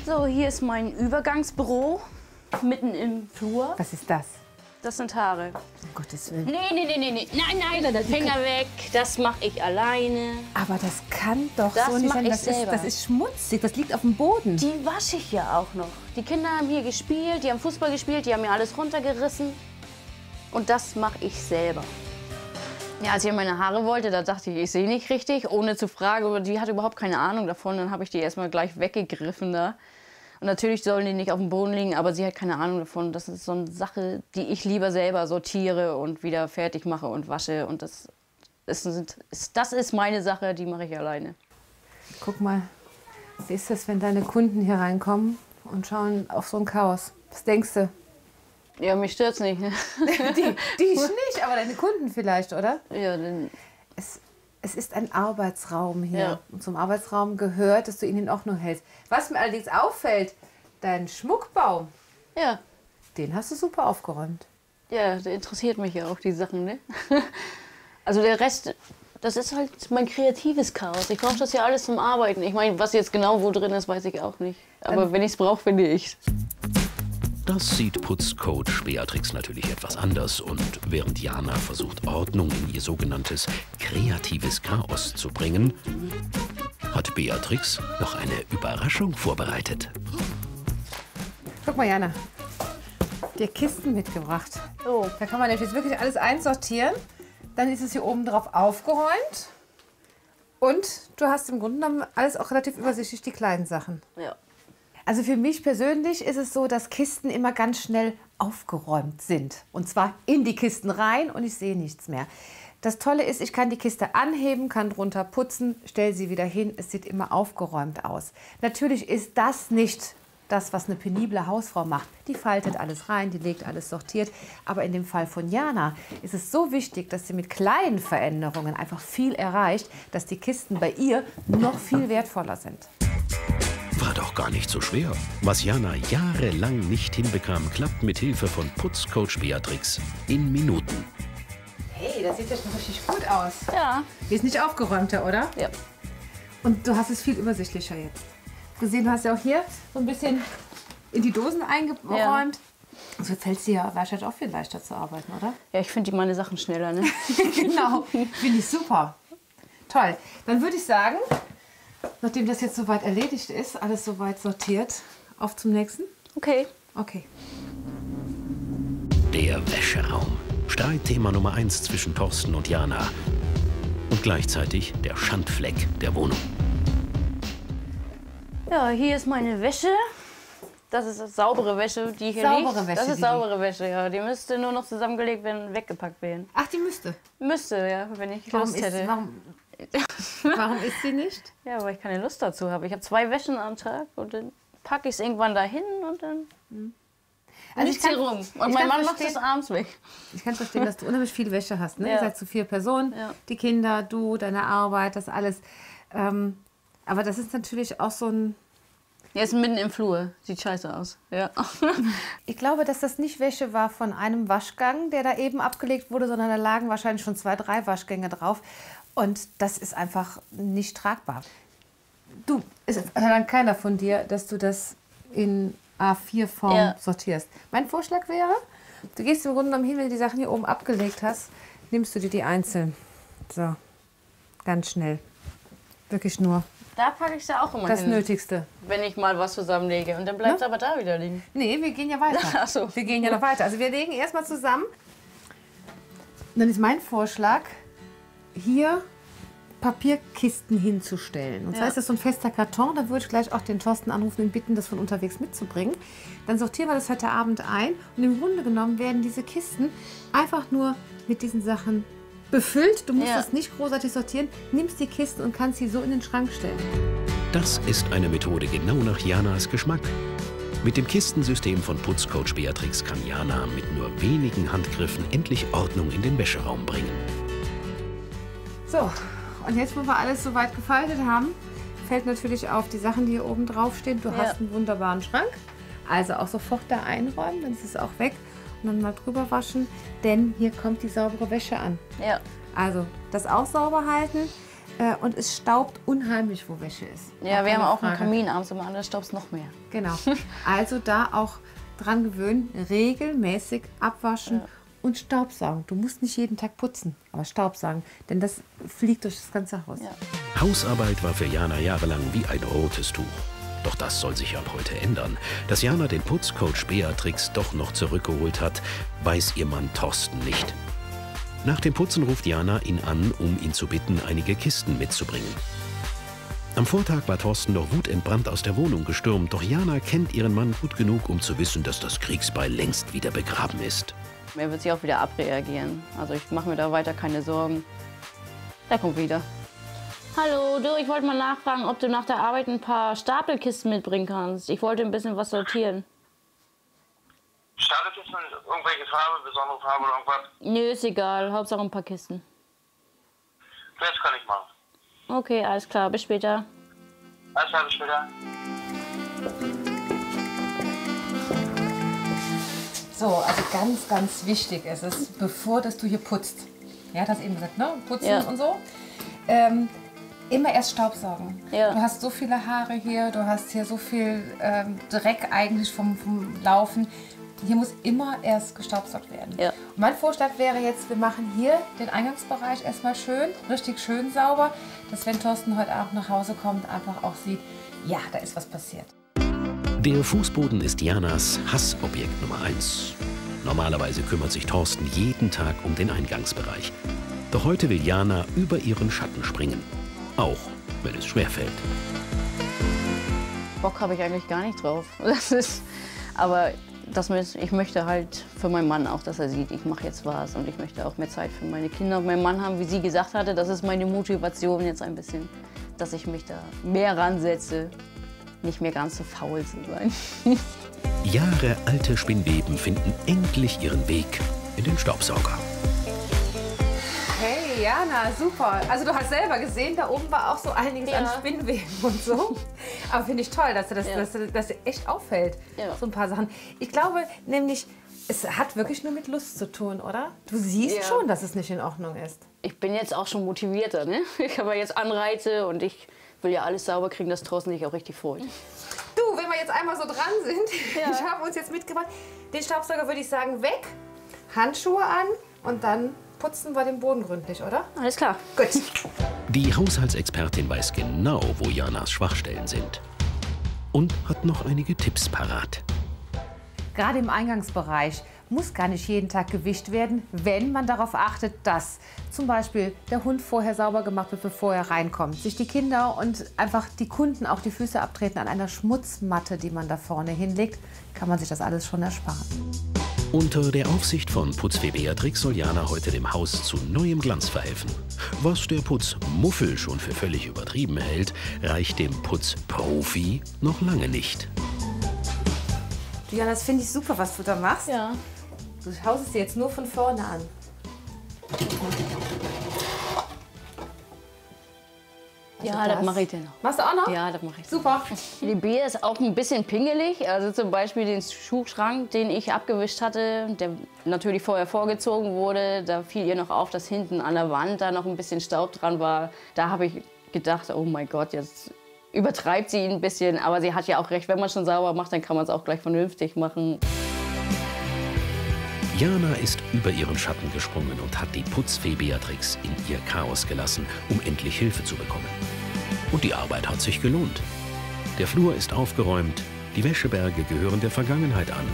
So, hier ist mein Übergangsbüro, mitten im Flur. Was ist das? Das sind Haare. Um Gottes Willen. Nee. Nein, Finger weg. Das mache ich alleine. Aber das kann doch Das so nicht mach sein. ich Das selber. ist schmutzig, das liegt auf dem Boden. Die wasche ich ja auch noch. Die Kinder haben hier gespielt, die haben Fußball gespielt, die haben mir alles runtergerissen. Und das mache ich selber. Ja, als ich meine Haare wollte, da dachte ich sehe nicht richtig, ohne zu fragen. Aber die hat überhaupt keine Ahnung davon. Dann habe ich die erstmal gleich weggegriffen da. Und natürlich sollen die nicht auf dem Boden liegen, aber sie hat keine Ahnung davon. Das ist so eine Sache, die ich lieber selber sortiere und wieder fertig mache und wasche. Und das ist meine Sache, die mache ich alleine. Guck mal, wie ist das, wenn deine Kunden hier reinkommen und schauen auf so ein Chaos? Was denkst du? Ja, mich stört's nicht. Ne? Die ich nicht, aber deine Kunden vielleicht, oder? Ja, dann Es ist ein Arbeitsraum hier. Ja. Und zum Arbeitsraum gehört, dass du ihn in Ordnung hältst. Was mir allerdings auffällt, dein Schmuckbaum, ja. den hast du super aufgeräumt. Ja, der interessiert mich ja auch, die Sachen, ne? Also der Rest, das ist halt mein kreatives Chaos. Ich brauche das ja alles zum Arbeiten. Ich meine, was jetzt genau wo drin ist, weiß ich auch nicht. Aber wenn ich es brauche, finde ich es. Das sieht Putzcoach Beatrix natürlich etwas anders. Und während Jana versucht, Ordnung in ihr sogenanntes kreatives Chaos zu bringen, hat Beatrix noch eine Überraschung vorbereitet. Guck mal, Jana, dir Kisten mitgebracht. Oh. Da kann man jetzt wirklich alles einsortieren. Dann ist es hier oben drauf aufgeräumt. Und du hast im Grunde genommen alles auch relativ übersichtlich, die kleinen Sachen. Ja. Also für mich persönlich ist es so, dass Kisten immer ganz schnell aufgeräumt sind. Und zwar in die Kisten rein und ich sehe nichts mehr. Das Tolle ist, ich kann die Kiste anheben, kann drunter putzen, stelle sie wieder hin. Es sieht immer aufgeräumt aus. Natürlich ist das nicht das, was eine penible Hausfrau macht. Die faltet alles rein, die legt alles sortiert. Aber in dem Fall von Jana ist es so wichtig, dass sie mit kleinen Veränderungen einfach viel erreicht, dass die Kisten bei ihr noch viel wertvoller sind. War doch gar nicht so schwer. Was Jana jahrelang nicht hinbekam, klappt mit Hilfe von Putzcoach Beatrix in Minuten. Hey, das sieht ja schon richtig gut aus. Ja. Die ist nicht aufgeräumter, oder? Ja. Und du hast es viel übersichtlicher jetzt. Gesehen, du hast ja auch hier so ein bisschen in die Dosen eingeräumt. So fällt es dir ja wahrscheinlich auch viel leichter zu arbeiten, oder? Ja, ich finde meine Sachen schneller, ne? Genau, finde ich super. Toll. Dann würde ich sagen, nachdem das jetzt soweit erledigt ist, alles soweit sortiert, auf zum nächsten. Okay. Okay. Der Wäscheraum. Streitthema Nummer 1 zwischen Thorsten und Jana. Und gleichzeitig der Schandfleck der Wohnung. Ja, hier ist meine Wäsche. Das ist saubere Wäsche, die hier Saubere liegt. Wäsche, Das ist die saubere Wäsche, ja. Die müsste nur noch zusammengelegt werden, weggepackt werden. Ach, die müsste. Müsste, ja, wenn ich Warum Lust ist, hätte. warum ist sie nicht? Ja, weil ich keine Lust dazu habe. Ich habe 2 Wäschen am Tag und dann packe ich es irgendwann dahin und dann liegt sie rum. Und mein Mann macht es abends weg. Ich kann verstehen, dass du unheimlich viel Wäsche hast. Ne? Ja. Ihr seid zu 4 Personen, Ja. die Kinder, du, deine Arbeit, das alles. Aber das ist natürlich auch so ein... Er ist mitten im Flur. Sieht scheiße aus. Ja. Ich glaube, dass das nicht Wäsche war von einem Waschgang, der da eben abgelegt wurde, sondern da lagen wahrscheinlich schon 2, 3 Waschgänge drauf. Und das ist einfach nicht tragbar. Du, es verlangt keiner von dir, dass du das in A4-Form sortierst. Mein Vorschlag wäre, du gehst im Grunde genommen hin, wenn du die Sachen hier oben abgelegt hast, nimmst du dir die einzeln. So, ganz schnell. Wirklich nur Da packe ich es ja auch immer das hin, Nötigste. wenn ich mal was zusammenlege. Und dann bleibt es aber da wieder liegen. Nee, wir gehen ja weiter. Ach so. Wir gehen ja noch weiter. Also wir legen erstmal zusammen. Und dann ist mein Vorschlag, hier Papierkisten hinzustellen. Und zwar ist das so ein fester Karton. Da würde ich gleich auch den Thorsten anrufen und bitten, das von unterwegs mitzubringen. Dann sortieren wir das heute Abend ein. Und im Grunde genommen werden diese Kisten einfach nur mit diesen Sachen befüllt. Du musst das nicht großartig sortieren. Nimmst die Kisten und kannst sie so in den Schrank stellen. Das ist eine Methode genau nach Janas Geschmack. Mit dem Kistensystem von Putzcoach Beatrix kann Jana mit nur wenigen Handgriffen endlich Ordnung in den Wäscheraum bringen. So, und jetzt, wo wir alles so weit gefaltet haben, fällt natürlich auf die Sachen, die hier oben drauf stehen. Du hast einen wunderbaren Schrank. Also auch sofort da einräumen, dann ist es auch weg. Und dann mal drüber waschen, denn hier kommt die saubere Wäsche an. Ja. Also das auch sauber halten. und es staubt unheimlich, wo Wäsche ist. Ja, wir haben auch einen Frage. Kamin abends immer an, da staubt es noch mehr. Genau. Also da auch dran gewöhnen, regelmäßig abwaschen und Staubsaugen. Du musst nicht jeden Tag putzen, aber Staubsaugen, denn das fliegt durch das ganze Haus. Ja. Hausarbeit war für Jana jahrelang wie ein rotes Tuch. Doch das soll sich ab heute ändern. Dass Jana den Putzcoach Beatrix doch noch zurückgeholt hat, weiß ihr Mann Thorsten nicht. Nach dem Putzen ruft Jana ihn an, um ihn zu bitten, einige Kisten mitzubringen. Am Vortag war Thorsten noch wutentbrannt aus der Wohnung gestürmt, doch Jana kennt ihren Mann gut genug, um zu wissen, dass das Kriegsbeil längst wieder begraben ist. Er wird sich auch wieder abreagieren. Also ich mache mir da weiter keine Sorgen. Der kommt wieder. Hallo, du, ich wollte mal nachfragen, ob du nach der Arbeit ein paar Stapelkisten mitbringen kannst. Ich wollte ein bisschen was sortieren. Stapelkisten, irgendwelche Farbe, besondere Farbe oder irgendwas? Nö, ist egal. Hauptsache ein paar Kisten. Das kann ich machen. Okay, alles klar. Bis später. Alles klar, bis später. So, also ganz, ganz wichtig ist es, bevor dass du hier putzt. Ja, das eben gesagt, ne? Putzen und so. Immer erst Staubsaugen. Ja. Du hast so viele Haare hier, du hast hier so viel Dreck eigentlich vom Laufen. Hier muss immer erst gestaubsaugt werden. Ja. Und mein Vorschlag wäre jetzt, wir machen hier den Eingangsbereich erstmal schön, richtig schön sauber, dass wenn Thorsten heute Abend nach Hause kommt, einfach auch sieht, ja, da ist was passiert. Der Fußboden ist Janas Hassobjekt Nummer 1. Normalerweise kümmert sich Thorsten jeden Tag um den Eingangsbereich. Doch heute will Jana über ihren Schatten springen. Auch wenn es schwerfällt. Bock habe ich eigentlich gar nicht drauf. Aber ich möchte halt für meinen Mann auch, dass er sieht, ich mache jetzt was. Und ich möchte auch mehr Zeit für meine Kinder und meinen Mann haben, wie sie gesagt hatte. Das ist meine Motivation jetzt ein bisschen, dass ich mich da mehr ransetze. Nicht mehr ganz so faul zu sein. Jahrealte Spinnweben finden endlich ihren Weg in den Staubsauger. Hey Jana, super. Also du hast selber gesehen, da oben war auch so einiges an Spinnweben und so. Aber finde ich toll, dass dir echt auffällt, so ein paar Sachen. Ich glaube nämlich, es hat wirklich nur mit Lust zu tun, oder? Du siehst schon, dass es nicht in Ordnung ist. Ich bin jetzt auch schon motivierter, ne? Ich habe ja jetzt Anreize und ich will ja alles sauber kriegen, dass draußen sich auch richtig freut. Du, wenn wir jetzt einmal so dran sind, ich habe uns jetzt mitgebracht, den Staubsauger würde ich sagen weg, Handschuhe an und dann putzen wir den Boden gründlich, oder? Alles klar. Gut. Die Haushaltsexpertin weiß genau, wo Janas Schwachstellen sind. Und hat noch einige Tipps parat. Gerade im Eingangsbereich muss gar nicht jeden Tag gewischt werden, wenn man darauf achtet, dass zum Beispiel der Hund vorher sauber gemacht wird, bevor er reinkommt. Sich die Kinder und einfach die Kunden auch die Füße abtreten an einer Schmutzmatte, die man da vorne hinlegt, kann man sich das alles schon ersparen. Unter der Aufsicht von Putzfee Beatrix soll Jana heute dem Haus zu neuem Glanz verhelfen. Was der Putzmuffel schon für völlig übertrieben hält, reicht dem Putzprofi noch lange nicht. Du, Jana, das finde ich super, was du da machst. Ja. Du schaust es dir jetzt nur von vorne an. Ja, das mache ich dir noch. Machst du auch noch? Ja, das mache ich. Super. Die Bier ist auch ein bisschen pingelig. Also zum Beispiel den Schuhschrank, den ich abgewischt hatte, der natürlich vorher vorgezogen wurde. Da fiel ihr noch auf, dass hinten an der Wand da noch ein bisschen Staub dran war. Da habe ich gedacht, oh mein Gott, jetzt übertreibt sie ein bisschen. Aber sie hat ja auch recht, wenn man schon sauber macht, dann kann man es auch gleich vernünftig machen. Jana ist über ihren Schatten gesprungen und hat die Putzfee Beatrix in ihr Chaos gelassen, um endlich Hilfe zu bekommen. Und die Arbeit hat sich gelohnt. Der Flur ist aufgeräumt, die Wäscheberge gehören der Vergangenheit an.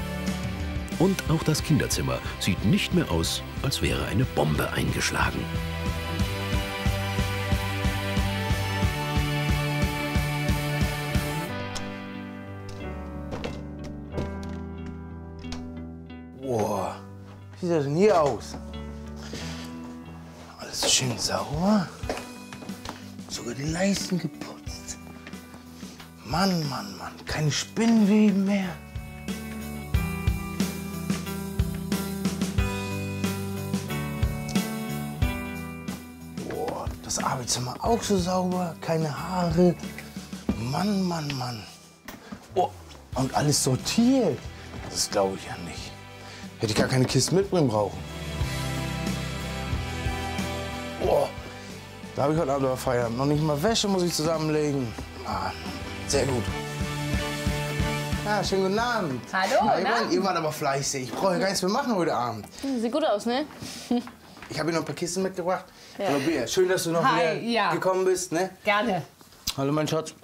Und auch das Kinderzimmer sieht nicht mehr aus, als wäre eine Bombe eingeschlagen. Boah, wie sieht das denn hier aus? Alles schön sauber. Sogar die Leisten geputzt. Mann, Mann, Mann, keine Spinnweben mehr. Boah, das Arbeitszimmer auch so sauber, keine Haare. Mann, Mann, Mann. Oh, und alles sortiert. Das glaube ich ja nicht. Hätte ich gar keine Kisten mitbringen brauchen. Oh, Da habe ich heute Abend aber Feierabend. Noch nicht mal Wäsche muss ich zusammenlegen. Ah, sehr gut. Ja, schönen guten Abend. Hallo, Hi, ihr wart aber fleißig. Ich brauche gar nichts mehr machen heute Abend. Sieht gut aus, ne? Ich habe Ihnen noch ein paar Kisten mitgebracht. Ja. Hallo Bea, schön, dass du noch wieder gekommen bist. Ne? Gerne. Hallo mein Schatz.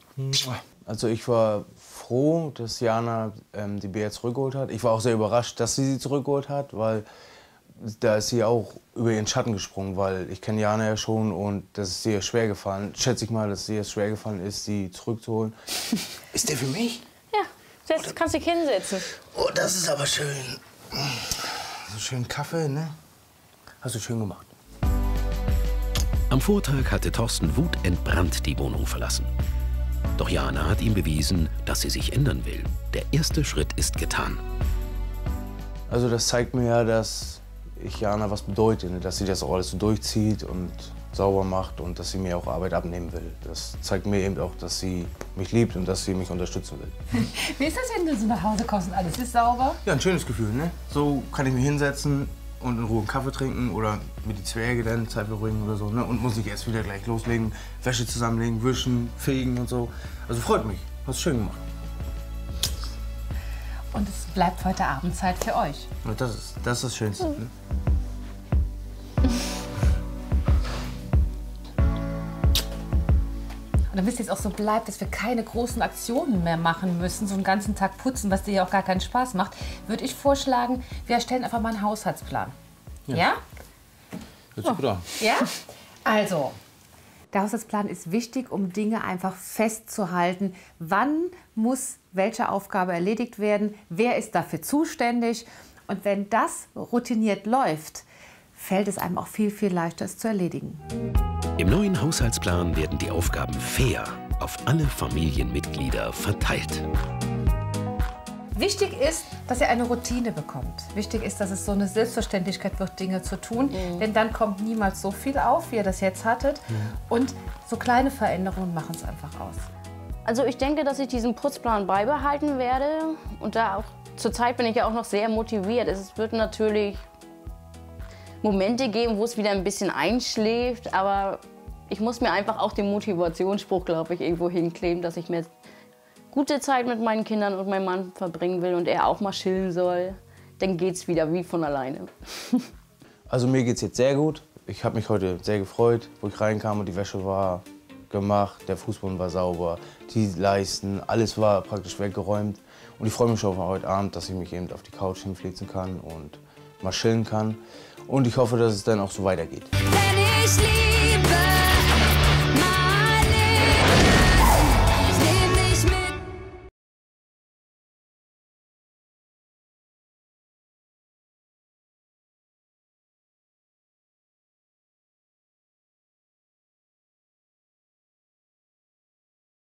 Also ich war froh, dass Jana die Bea zurückgeholt hat. Ich war auch sehr überrascht, dass sie zurückgeholt hat, weil da ist sie auch über ihren Schatten gesprungen, weil ich kenne Jana ja schon und das ist ihr schwer gefallen. Schätze ich mal, dass es ihr schwer gefallen ist, sie zurückzuholen. Ist der für mich? Ja, jetzt kannst du dich hinsetzen. Oh, das ist aber schön. So schön Kaffee, ne? Hast du schön gemacht. Am Vortag hatte Thorsten wutentbrannt die Wohnung verlassen. Doch Jana hat ihm bewiesen, dass sie sich ändern will. Der erste Schritt ist getan. Also das zeigt mir ja, dass ich Jana was bedeute, ne? Dass sie das auch alles so durchzieht und sauber macht und dass sie mir auch Arbeit abnehmen will. Das zeigt mir eben auch, dass sie mich liebt und dass sie mich unterstützen will. Wie ist das, wenn du so nach Hause kommst und alles ist sauber? Ja, ein schönes Gefühl, ne? So kann ich mich hinsetzen und in Ruhe einen Kaffee trinken oder mit die Zwerge dann Zeit verbringen oder so, ne? Und muss nicht erst wieder gleich loslegen, Wäsche zusammenlegen, wischen, fegen und so. Also freut mich, hast schön gemacht. Und es bleibt heute Abend Zeit für euch. Und das ist das Schönste, ne? Und damit es jetzt auch so bleibt, dass wir keine großen Aktionen mehr machen müssen, so einen ganzen Tag putzen, was dir ja auch gar keinen Spaß macht, würde ich vorschlagen, wir erstellen einfach mal einen Haushaltsplan. Ja? Hört sich gut an. Ja? Also, der Haushaltsplan ist wichtig, um Dinge einfach festzuhalten. Wann muss welche Aufgabe erledigt werden? Wer ist dafür zuständig? Und wenn das routiniert läuft, fällt es einem auch viel, viel leichter, es zu erledigen. Im neuen Haushaltsplan werden die Aufgaben fair auf alle Familienmitglieder verteilt. Wichtig ist, dass ihr eine Routine bekommt. Wichtig ist, dass es so eine Selbstverständlichkeit wird, Dinge zu tun. Denn dann kommt niemals so viel auf, wie ihr das jetzt hattet. Und so kleine Veränderungen machen es einfach aus. Also ich denke, dass ich diesen Putzplan beibehalten werde. Und da auch zurzeit bin ich ja auch noch sehr motiviert. Es wird natürlich Momente geben, wo es wieder ein bisschen einschläft. Aber ich muss mir einfach auch den Motivationsspruch, glaube ich, irgendwo hinkleben, dass ich mir gute Zeit mit meinen Kindern und meinem Mann verbringen will und er auch mal chillen soll. Dann geht's wieder wie von alleine. Also mir geht's jetzt sehr gut. Ich habe mich heute sehr gefreut, wo ich reinkam und die Wäsche war gemacht, der Fußboden war sauber, die Leisten, alles war praktisch weggeräumt. Und ich freue mich schon auf heute Abend, dass ich mich eben auf die Couch hinflitzen kann und mal chillen kann. Und ich hoffe, dass es dann auch so weitergeht. Denn ich liebe